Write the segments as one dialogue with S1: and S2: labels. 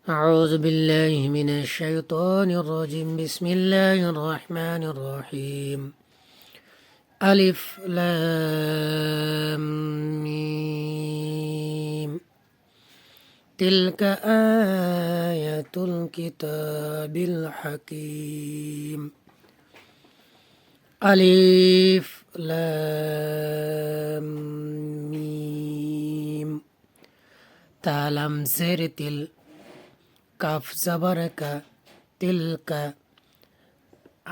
S1: أعوذ بالله من الشيطان الرجيم بسم الله الرحمن الرحيم ألف لام ميم تلك آية الكتاب الحكيم ألف لام ميم تالم سرتل কাফ জবর কা তিলকা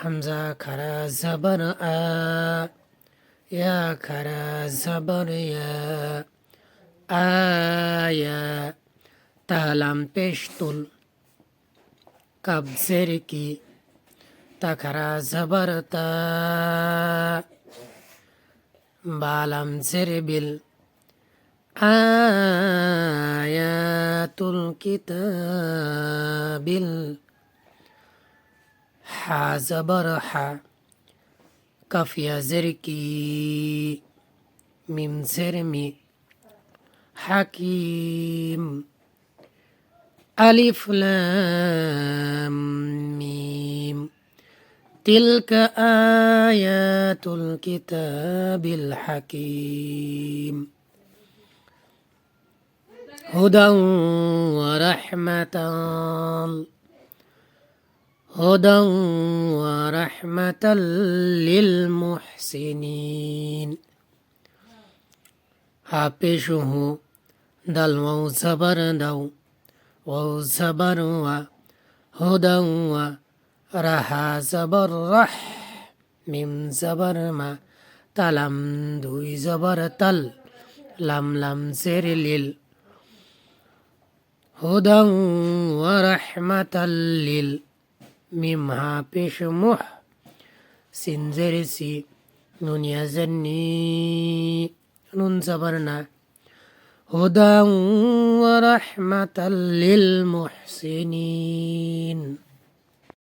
S1: হামজা খারা জবর আ ইয়া খারা জবর ইয়া আয়া তালাম পেশতুল কাব জের কি তা খারা জবর তা বালাম জের বিল আয়াতুল কিতাবিল হা জবর হা কাফ ইয়া জের কি মিম জের মি হাকিম আলিফ লাম মিম تلك آيات الكتاب الحكيم هدى ورحمة للمحسنين حافشه دل وزبر دو وزبر و هدى ورها زبر رح ميم زبر ما تلم دوي زبر تل لم لم زر لل هدى ورحمة لل ميم ها پیش مح سنزر سي نون يزني نون زبرنا هدى ورحمة للمحسنين